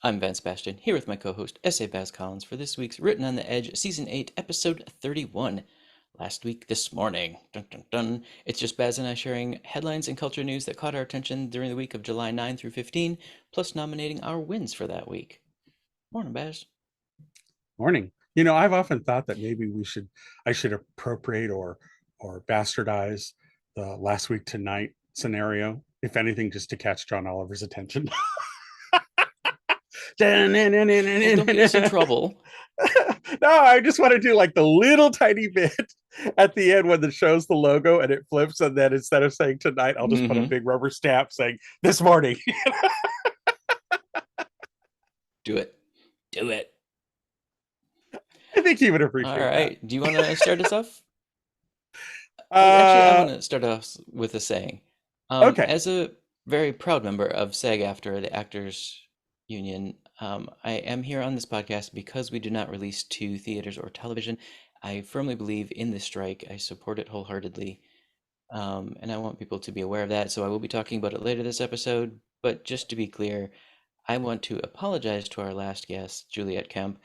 I'm Vance Bastion, here with my co-host S.A. Baz Collins for this week's Written on the Edge, Season 8, Episode 31. Last week this morning. Dun dun dun. It's just Baz and I sharing headlines and culture news that caught our attention during the week of July 9 through 15, plus nominating our wins for that week. Morning, Baz. Morning. I've often thought that maybe I should appropriate or bastardize the last week tonight scenario, if anything, just to catch John Oliver's attention. Well, don't get us in No, trouble. I just want to do like the little tiny bit at the end when it shows the logo and it flips, and then instead of saying tonight, I'll just put a Mm-hmm. big rubber stamp saying this morning. Do it. Do it. I think he would All appreciate that. right. Do you want to start us off? Actually, I Uh, want to start off with a saying. okay. As a very proud member of SAG-AFTRA, the Actors Union, I am here on this podcast because we do not release to theaters or television. I firmly believe in this strike. I support it wholeheartedly, and I want people to be aware of that. So I will be talking about it later this episode. But just to be clear, I want to apologize to our last guest, Juliet Kemp,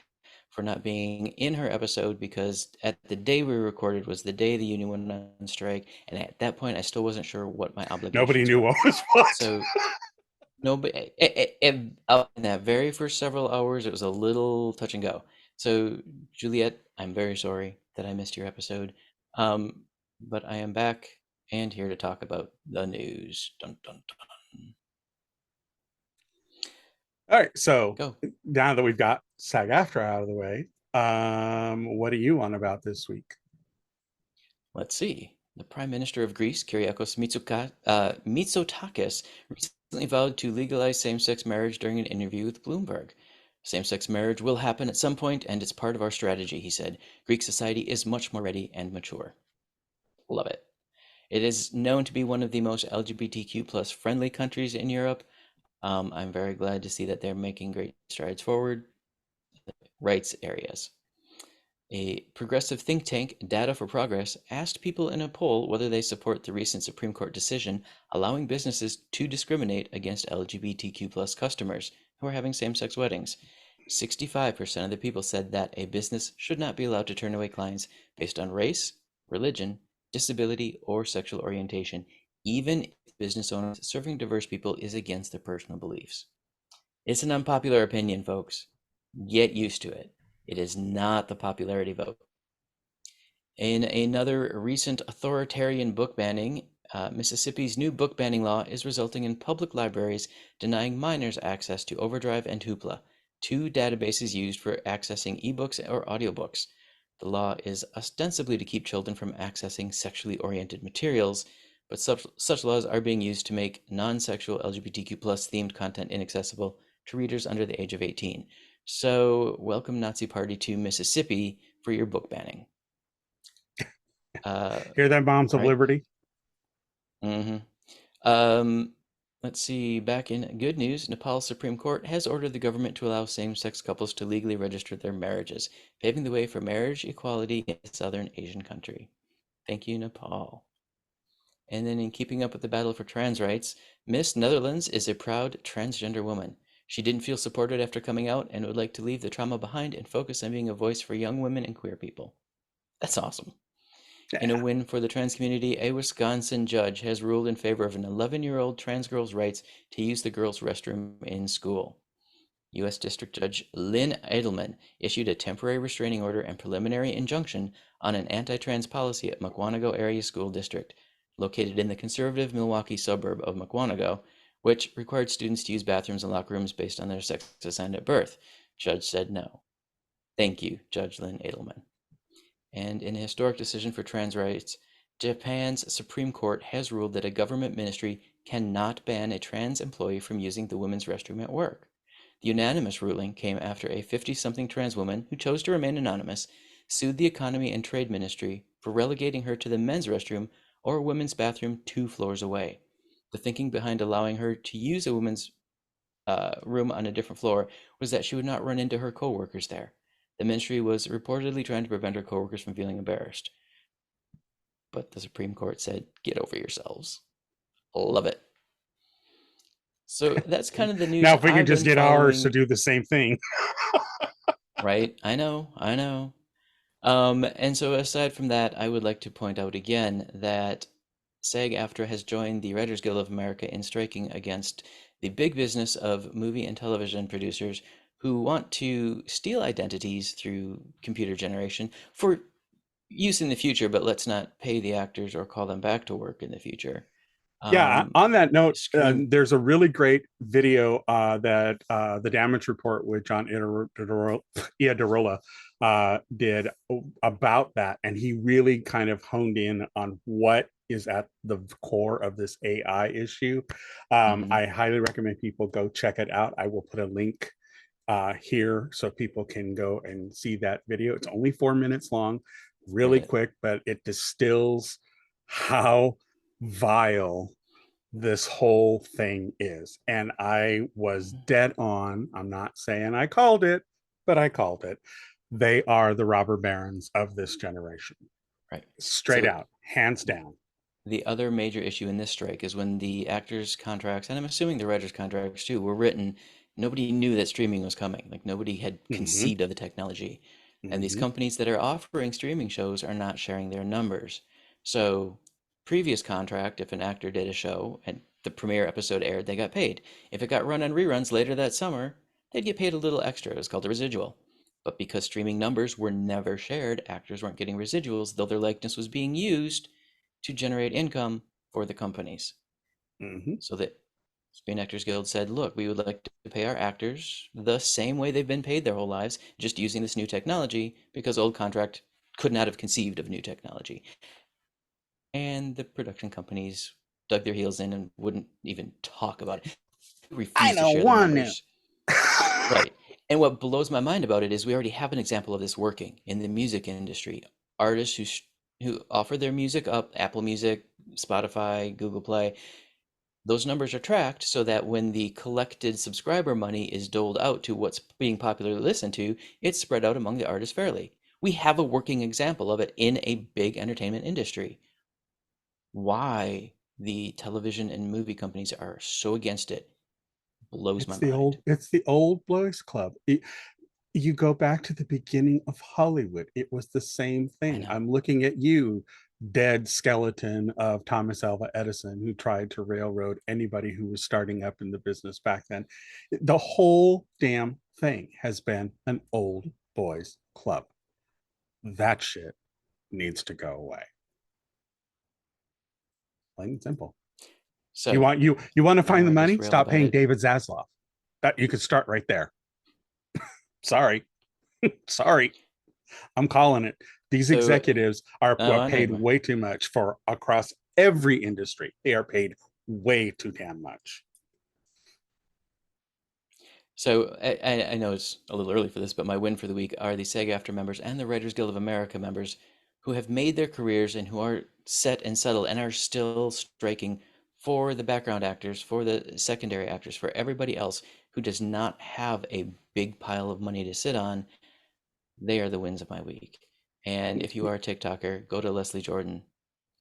for not being in her episode because at the day we recorded was the day the union went on strike, and at that point I still wasn't sure what my Nobody obligations knew were. what was what. So nobody, in that very first several hours, it was a little touch and go. So Juliet, I'm very sorry that I missed your episode, um, but I am back and here to talk about the news. Dun dun dun. All right. So Go. now that we've got SAG-AFTRA out of the way, what do you want about this week? Let's see. The Prime Minister of Greece, Kyriakos Mitsotakis, recently vowed to legalize same-sex marriage during an interview with Bloomberg. Same-sex marriage will happen at some point, and it's part of our strategy, he said. Greek society is much more ready and mature. Love it. It is known to be one of the most LGBTQ plus friendly countries in Europe. I'm very glad to see that they're making great strides forward, rights areas. A progressive think tank, Data for Progress, asked people in a poll whether they support the recent Supreme Court decision allowing businesses to discriminate against LGBTQ plus customers who are having same-sex weddings. 65% of the people said that a business should not be allowed to turn away clients based on race, religion, disability, or sexual orientation, even if business owners serving diverse people is against their personal beliefs. It's an unpopular opinion, folks. Get used to it. It is not the popularity vote. In another recent authoritarian book banning, Mississippi's new book banning law is resulting in public libraries denying minors access to Overdrive and Hoopla, two databases used for accessing ebooks or audiobooks. The law is ostensibly to keep children from accessing sexually oriented materials, but such laws are being used to make non-sexual LGBTQ plus themed content inaccessible to readers under the age of 18. So, welcome Nazi Party to Mississippi for your book banning. Uh, Hear that, Moms all of right. Liberty? Mm-hmm. Um, let's see. Back in good news, Nepal's Supreme Court has ordered the government to allow same-sex couples to legally register their marriages, paving the way for marriage equality in a southern Asian country. Thank you, Nepal. And then, in keeping up with the battle for trans rights, Miss Netherlands is a proud transgender woman. She didn't feel supported after coming out and would like to leave the trauma behind and focus on being a voice for young women and queer people. That's awesome. In a Yeah. win for the trans community, a Wisconsin judge has ruled in favor of an 11-year-old trans girl's rights to use the girls' restroom in school. U.S. District Judge Lynn Edelman issued a temporary restraining order and preliminary injunction on an anti-trans policy at Mukwonago Area School District, located in the conservative Milwaukee suburb of Mukwonago, which required students to use bathrooms and locker rooms based on their sex assigned at birth. Judge said no. Thank you, Judge Lynn Edelman. And in a historic decision for trans rights, Japan's Supreme Court has ruled that a government ministry cannot ban a trans employee from using the women's restroom at work. The unanimous ruling came after a 50-something trans woman who chose to remain anonymous sued the Economy and Trade Ministry for relegating her to the men's restroom or women's bathroom 2 floors away. The thinking behind allowing her to use a women's room on a different floor was that she would not run into her coworkers there. The ministry was reportedly trying to prevent her coworkers from feeling embarrassed. But the Supreme Court said, get over yourselves. Love it. So that's kind of the Now, news if we can I've just been get ours to following. do the same thing. Right? I know, I know. And so aside from that, I would like to point out again that SAG-AFTRA has joined the Writers Guild of America in striking against the big business of movie and television producers who want to steal identities through computer generation for use in the future, but let's not pay the actors or call them back to work in the future. Yeah, Um, on that note, Scream. there's a really great video that the Damage Report with John Iadarola did about that. And he really kind of honed in on what is at the core of this AI issue. Mhm. I highly recommend people go check it out. I will put a link here so people can go and see that video. It's only 4 minutes long, Worth really it. quick, but it distills how vile this whole thing is. And I was Mhm. dead on. I'm not saying I called it, but I called it. They are the robber barons of this generation. Right. Straight So out, hands down. the other major issue in this strike is when the actors' contracts, and I'm assuming the writers' contracts too, were written, nobody knew that streaming was coming. Like nobody had Mm-hmm, conceived of the technology. And these mm-hmm, companies that are offering streaming shows are not sharing their numbers. So, previous contract, if an actor did a show and the premiere episode aired, they got paid. If it got run on reruns later that summer, they'd get paid a little extra. It was called a residual. But because streaming numbers were never shared, actors weren't getting residuals, though their likeness was being used to generate income for the companies. mm-hmm. So the Screen Actors Guild said, look, we would like to pay our actors the same way they've been paid their whole lives, just using this new technology because old contract could not have conceived of new technology. And the production companies dug their heels in and wouldn't even talk about it, I refused to don't share their want to. numbers. Right. And what blows my mind about it is we already have an example of this working in the music industry. Artists who offer their music up, Apple Music, Spotify, Google Play, those numbers are tracked so that when the collected subscriber money is doled out to what's being popularly listened to, it's spread out among the artists fairly. We have a working example of it in a big entertainment industry. Why the television and movie companies are so against it blows my mind. It's the old boys club. You go back to the beginning of Hollywood, it was the same I thing. know. I'm looking at you, dead skeleton of Thomas Alva Edison, who tried to railroad anybody who was starting up in the business back then. The whole damn thing has been an old boys club. That shit needs to go away. Plain and simple. So You want to I know find the I just money? railed Stop about paying it. David Zaslav. That you could start right there. Sorry. Sorry. I'm calling it. These So, executives are oh, I know paid you are. way too much for across every industry. They are paid way too damn much. So I know it's a little early for this, but my win for the week are the SAG-AFTRA members and the Writers Guild of America members who have made their careers and who are set and settled and are still striking for the background actors, for the secondary actors, for everybody else who does not have a big pile of money to sit on. They are the wins of my week. And if you are a TikToker, go to Leslie Jordan.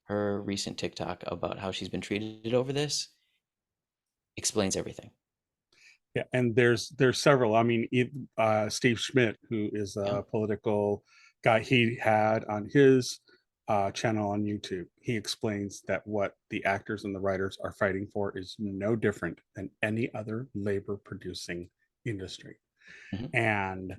Her recent TikTok about how she's been treated over this explains everything. Yeah, and there's several. I mean, Steve Schmidt, who is Yeah. a political guy, he had on his channel on YouTube, he explains that what the actors and the writers are fighting for is no different than any other labor producing industry. Hmm. And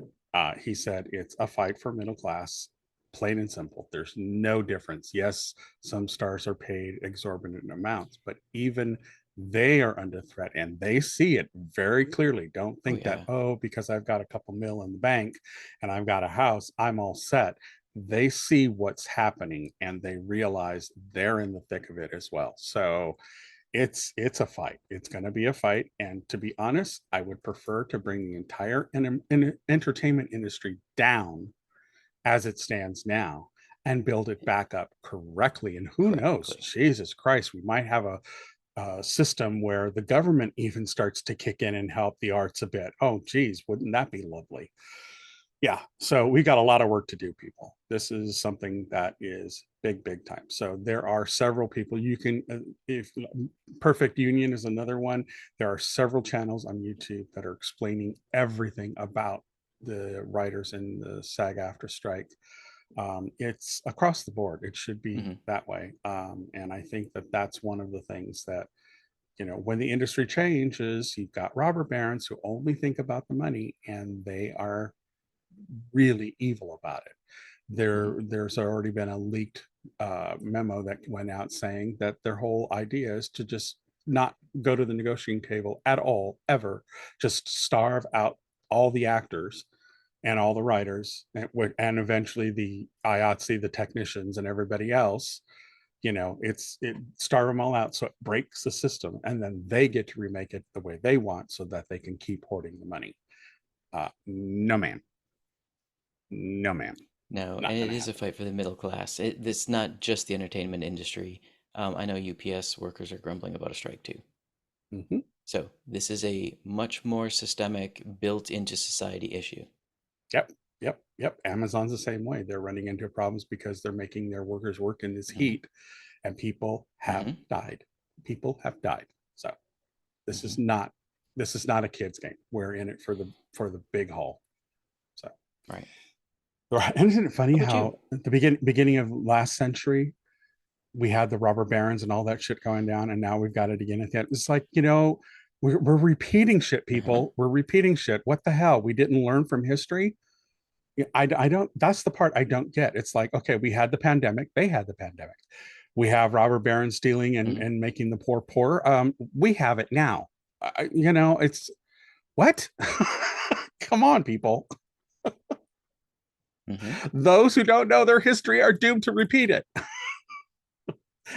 he said it's a fight for middle class, plain and simple. There's no difference. Yes, some stars are paid exorbitant amounts, but even they are under threat and they see it very clearly. Don't Oh think that, yeah. oh, because I've got a couple mil in the bank and I've got a house, I'm all set. They see what's happening and they realize they're in the thick of it as well. So it's a fight. It's going to be a fight, and to be honest, I would prefer to bring the entire entertainment industry down as it stands now and build it back up correctly. And who knows, Correctly. Jesus Christ, we might have a system where the government even starts to kick in and help the arts a bit. Oh geez, wouldn't that be lovely? Yeah, so we got a lot of work to do, people. This is something that is big time. So there are several people you can, if Perfect Union is another one. There are several channels on YouTube that are explaining everything about the writers in the SAG-AFTRA strike. It's across the board. It should be Hmm. that way. And I think that that's one of the things that, when the industry changes, you've got robber barons who only think about the money, and they are really evil about it. Hmm. There's already been a leaked memo that went out saying that their whole idea is to just not go to the negotiating table at all, ever, just starve out all the actors and all the writers, and eventually the IATSE, the technicians, and everybody else. It starve them all out, so it breaks the system, and then they get to remake it the way they want, so that they can keep hoarding the money. No, man. No, man. No, and Not it gonna is a happen. fight for the middle class. It's not just the entertainment industry. I know UPS workers are grumbling about a strike too. Mm-hmm. So this is a much more systemic, built into society issue. Yep. Yep. Amazon's the same way. They're running into problems because they're making their workers work in this Hmm. heat, and people have Hmm. died. People have died. So this Hmm. is not this is not a kids game. We're in it for the big haul. So Right. right. And isn't it funny How about you? how at the beginning of last century we had the robber barons and all that shit going down, and now we've got it again at the end. It's like, we're repeating shit, Uh-huh. people. We're repeating shit. What the hell? We didn't learn from history. I don't, that's the part I don't get. It's like, okay, we had the pandemic. They had the pandemic. We have robber barons stealing Hmm. and making the poor poorer. We have it now. It's what? Come on, people. Hmm. Those who don't know their history are doomed to repeat it.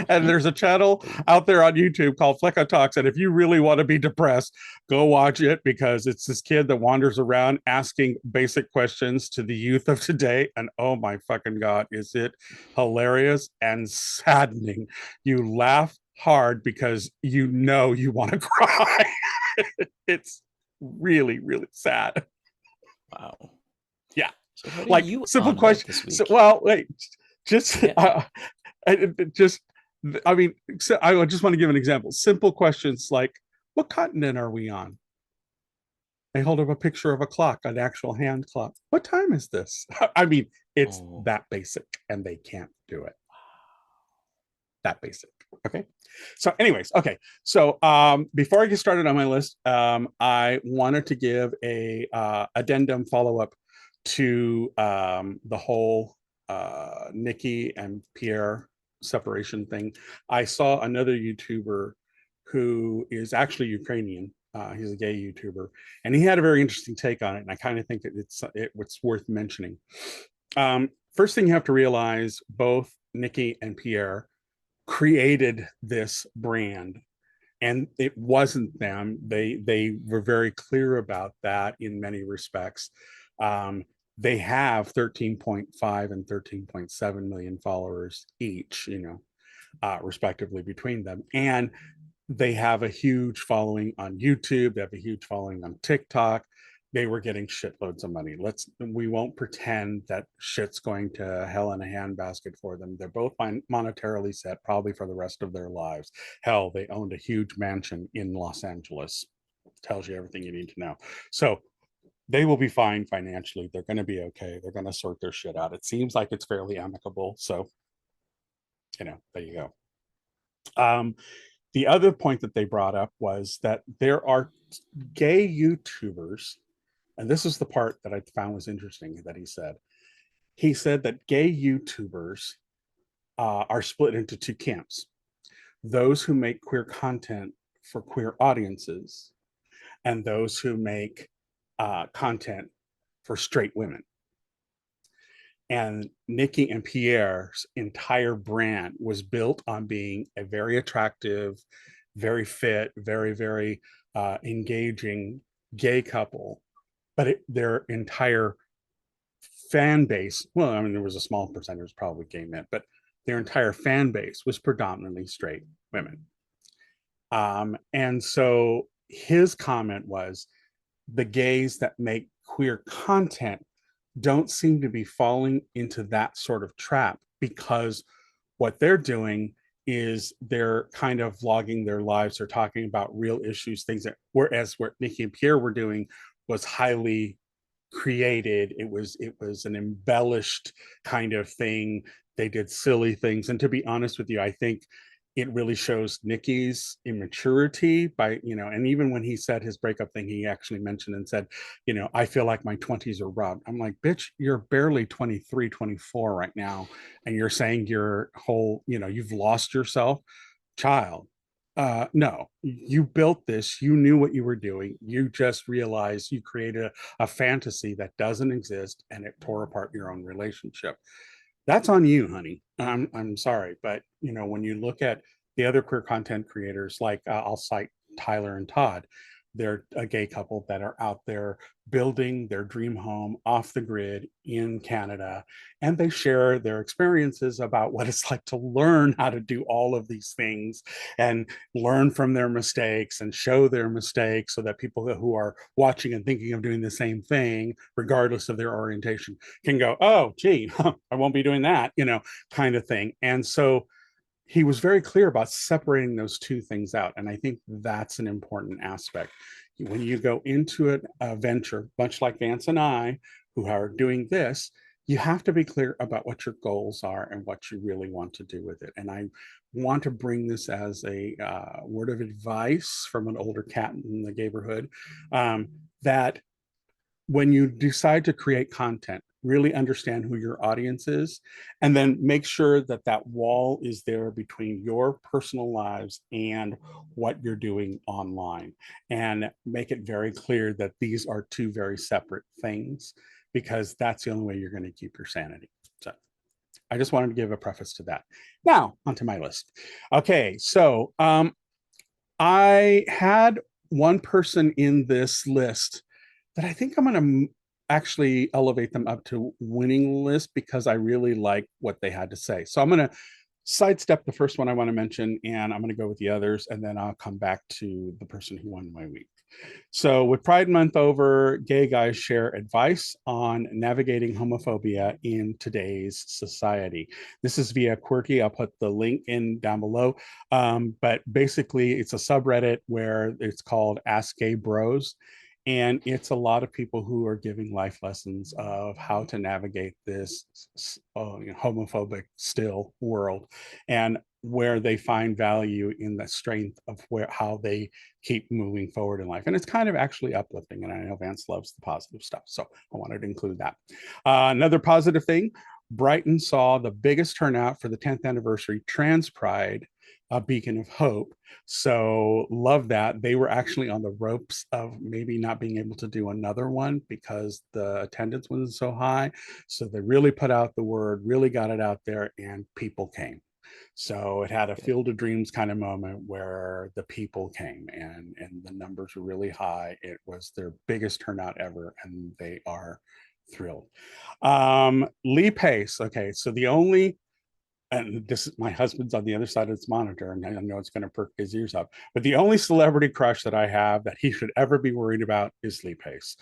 And there's a channel out there on YouTube called Flecko Talks. And if you really want to be depressed, go watch it, because it's this kid that wanders around asking basic questions to the youth of today. And oh my fucking God, is it hilarious and saddening? You laugh hard because you want to cry. It's really sad. Wow. Yeah. So what are Like you simple on about question. this So, week? well, wait, just Yeah. just I mean, so I just want to give an example. Simple questions like, what continent are we on? They hold up a picture of a clock, an actual hand clock. What time is this? I mean, it's Oh. that basic, and they can't do it that basic. Okay. So, anyways, okay. So, before I get started on my list, I wanted to give a addendum follow up to the whole Nikki and Pierre separation thing. I saw another YouTuber who is actually Ukrainian. He's a gay YouTuber, and he had a very interesting take on it. And I kind of think that it's worth mentioning. First thing you have to realize, both Nikki and Pierre created this brand, and it wasn't them. They were very clear about that in many respects. um, they have 13.5 and 13.7 million followers each, respectively, between them, and they have a huge following on YouTube. They have a huge following on TikTok. They were getting shitloads of money. We won't pretend that shit's going to hell in a handbasket for them. They're both monetarily set, probably for the rest of their lives. Hell, they owned a huge mansion in Los Angeles. Tells you everything you need to know. So they will be fine financially. They're going to be okay. They're going to sort their shit out. It seems like it's fairly amicable. So, there you go. The other point that they brought up was that there are gay YouTubers, and this is the part that I found was interesting that he said. He said that gay YouTubers are split into two camps: those who make queer content for queer audiences, and those who make content for straight women. And Nikki and Pierre's entire brand was built on being a very attractive, very fit, very engaging gay couple. But their entire fan base, well, I mean, there was a small percentage probably gay men, but their entire fan base was predominantly straight women. And so his comment was, the gays that make queer content don't seem to be falling into that sort of trap, because what they're doing is they're kind of vlogging their lives. They're talking about real issues, things that, whereas what Nikki and Pierre were doing was highly created. It was an embellished kind of thing. They did silly things, and to be honest with you, I think it really shows Nikki's immaturity by, and even when he said his breakup thing, he actually mentioned and said, I feel like my 20s are robbed. I'm like, bitch, you're barely 23, 24 right now, and you're saying your whole, you've lost yourself. Child, no, you built this, you knew what you were doing, you just realized you created a fantasy that doesn't exist, and it tore apart your own relationship. That's on you, honey. I'm sorry, but when you look at the other queer content creators, like I'll cite Tyler and Todd. They're a gay couple that are out there building their dream home off the grid in Canada, and they share their experiences about what it's like to learn how to do all of these things and learn from their mistakes and show their mistakes, so that people who are watching and thinking of doing the same thing, regardless of their orientation, can go, oh, gee, I won't be doing that, kind of thing. And so he was very clear about separating those two things out. And I think that's an important aspect. When you go into a venture, much like Vance and I, who are doing this, you have to be clear about what your goals are and what you really want to do with it. And I want to bring this as a word of advice from an older cat in the neighborhood, that when you decide to create content, really understand who your audience is, and then make sure that that wall is there between your personal lives and what you're doing online, and make it very clear that these are two very separate things, because that's the only way you're going to keep your sanity. So I just wanted to give a preface to that. Now onto my list. Okay, so I had one person in this list that I think I'm going to actually elevate them up to winning list, because I really like what they had to say. So I'm going to sidestep the first one I want to mention, and I'm going to go with the others, and then I'll come back to the person who won my week. So, with Pride Month over, gay guys share advice on navigating homophobia in today's society. This is via Quirky. I'll put the link in down below. But basically, it's a subreddit where it's called Ask Gay Bros. And it's a lot of people who are giving life lessons of how to navigate this homophobic still world, and where they find value in the strength of how they keep moving forward in life. And it's kind of actually uplifting. And I know Vance loves the positive stuff, so I wanted to include that. Another positive thing, Brighton saw the biggest turnout for the 10th anniversary Trans Pride, a beacon of hope. So love that. They were actually on the ropes of maybe not being able to do another one because the attendance wasn't so high. So they really put out the word, really got it out there, and people came. So it had a Field of Dreams kind of moment where the people came, and the numbers were really high. It was their biggest turnout ever, and they are thrilled. Lee Pace. Okay, so the only, and this is, my husband's on the other side of this monitor, and I know it's going to perk his ears up, but the only celebrity crush that I have that he should ever be worried about is Lee Pace.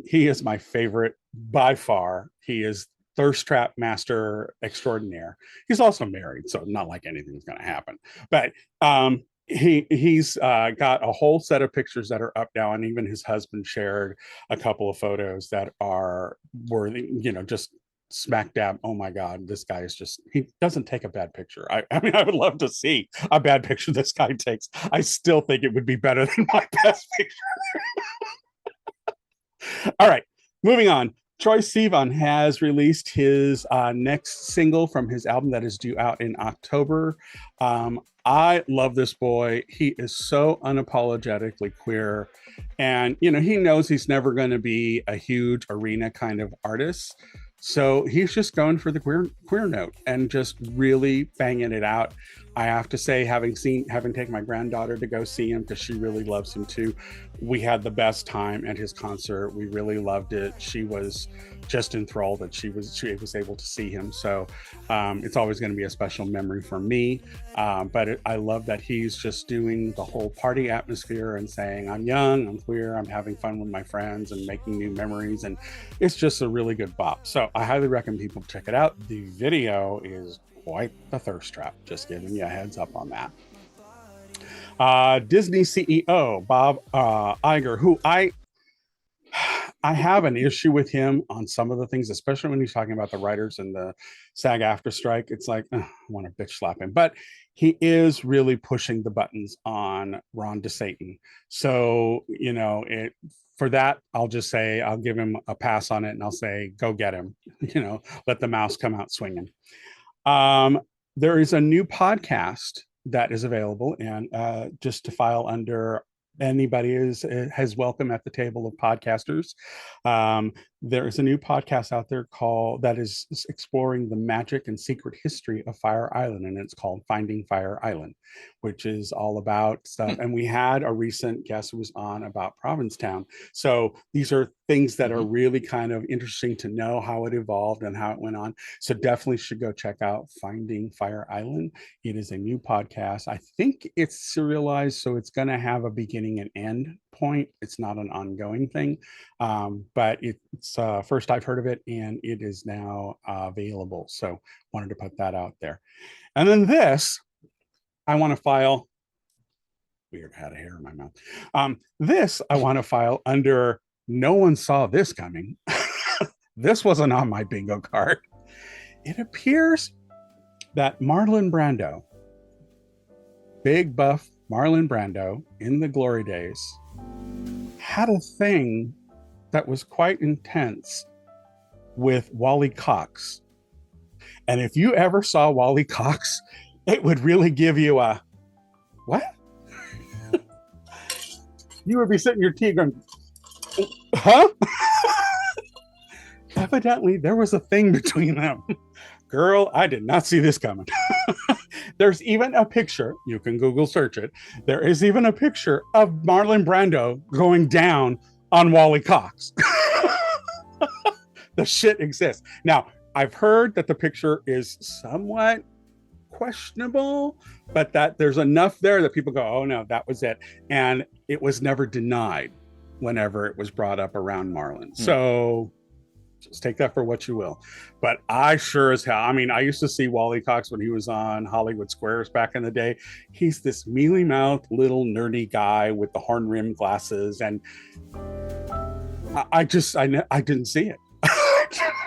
He is my favorite by far. He is thirst trap master extraordinaire. He's also married, so not like anything's going to happen. But he's got a whole set of pictures that are up now, and even his husband shared a couple of photos that are worthy, just smack dab. Oh my God, this guy is just, he doesn't take a bad picture. I mean, I would love to see a bad picture this guy takes. I still think it would be better than my best picture. All right, moving on. Troye Sivan has released his next single from his album that is due out in October. I love this boy. He is so unapologetically queer. And, he knows he's never going to be a huge arena kind of artist. So he's just going for the queer note and just really banging it out. I have to say, having taken my granddaughter to go see him, because she really loves him too, we had the best time at his concert. We really loved it. She was just enthralled that she was able to see him. So it's always going to be a special memory for me. I love that he's just doing the whole party atmosphere and saying, I'm young, I'm queer, I'm having fun with my friends and making new memories. And it's just a really good bop. So I highly recommend people check it out. The video is quite the thirst trap. Just giving you a heads up on that. Disney CEO Bob Iger, who I have an issue with him on some of the things, especially when he's talking about the writers and the SAG-AFTRA strike. It's like, I want to bitch slap him. But he is really pushing the buttons on Ron DeSatan. So, for that, I'll just say, I'll give him a pass on it and I'll say, go get him, let the mouse come out swinging. There is a new podcast that is available, and just to file under anybody has welcome at the table of podcasters. There is a new podcast out there that is exploring the magic and secret history of Fire Island, and it's called Finding Fire Island, which is all about stuff. And we had a recent guest who was on about Provincetown. So these are things that are really kind of interesting to know how it evolved and how it went on. So definitely should go check out Finding Fire Island. It is a new podcast. I think it's serialized, so it's going to have a beginning and end point. It's not an ongoing thing, but it's first I've heard of it, and it is now available. So wanted to put that out there. And then this, I want to file. Weird, had a hair in my mouth. This I want to file under. No one saw this coming. This wasn't on my bingo card. It appears that Marlon Brando, big buff Marlon Brando in the glory days, had a thing that was quite intense with Wally Cox. And if you ever saw Wally Cox, it would really give you a, what? You would be sitting your tea going, huh? Evidently, there was a thing between them. Girl, I did not see this coming. There's even a picture, you can Google search it. There is even a picture of Marlon Brando going down on Wally Cox. The shit exists. Now, I've heard that the picture is somewhat questionable, but that there's enough there that people go, oh no, that was it. And it was never denied whenever it was brought up around Marlon. So just take that for what you will. But I sure as hell, I used to see Wally Cox when he was on Hollywood Squares back in the day. He's this mealy-mouthed little nerdy guy with the horn-rimmed glasses, and I didn't see it.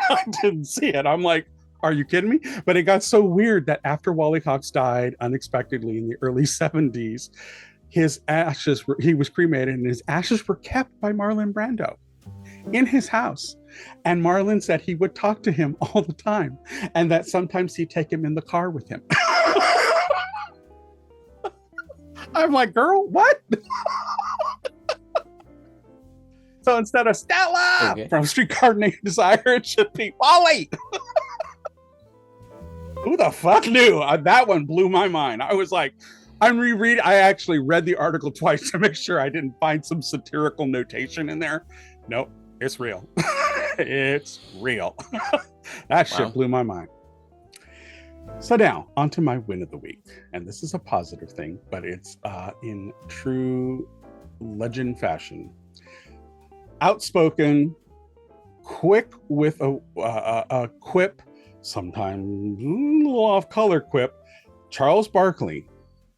I didn't see it. I'm like, are you kidding me? But it got so weird that after Wally Cox died unexpectedly in the early 70s, his ashes he was cremated, and his ashes were kept by Marlon Brando in his house. And Marlon said he would talk to him all the time, and that sometimes he'd take him in the car with him. I'm like, girl, what? So instead of Stella from Streetcar Named Desire, it should be Wally. Who the fuck knew? That one blew my mind. I was like, I actually read the article twice to make sure I didn't find some satirical notation in there. Nope, it's real. It's real. That shit blew my mind. So now, on to my win of the week. And this is a positive thing, but it's in true legend fashion. Outspoken, quick with a quip, sometimes a little off-color quip, Charles Barkley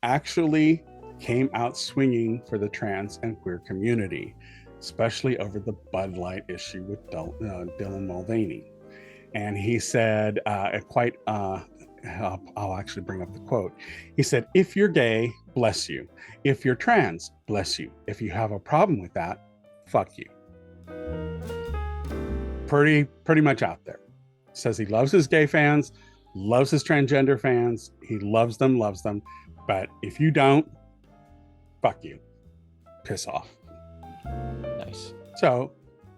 actually came out swinging for the trans and queer community, especially over the Bud Light issue with Dylan Mulvaney. And he said, I'll actually bring up the quote. He said, if you're gay, bless you. If you're trans, bless you. If you have a problem with that, fuck you. Pretty much out there. Says he loves his gay fans, loves his transgender fans. He loves them. But if you don't, fuck you. Piss off. Nice. So,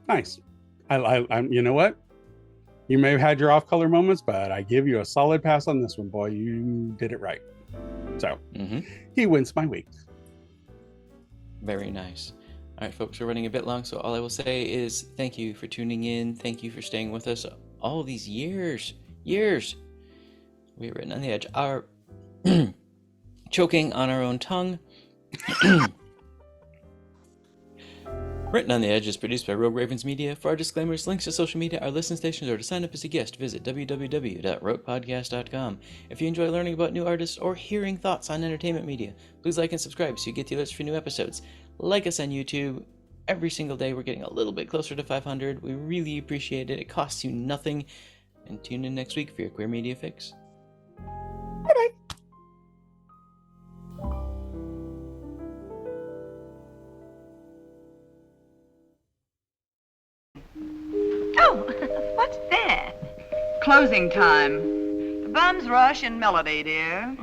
nice. I'm. You know what? You may have had your off-color moments, but I give you a solid pass on this one, boy. You did it right. So, he wins my week. Very nice. All right, folks, we're running a bit long, so all I will say is thank you for tuning in. Thank you for staying with us all these years. We're written on the edge. Our choking on our own tongue. Written on the Edge is produced by Rogue Ravens Media. For our disclaimers, links to social media, our listen stations, or to sign up as a guest, visit www.rotepodcast.com. If you enjoy learning about new artists or hearing thoughts on entertainment media, please like and subscribe so you get the alerts for new episodes. Like us on YouTube. Every single day we're getting a little bit closer to 500. We really appreciate it. It costs you nothing. And tune in next week for your queer media fix. Bye-bye. Oh, what's that? Closing time. The bums rush in melody, dear.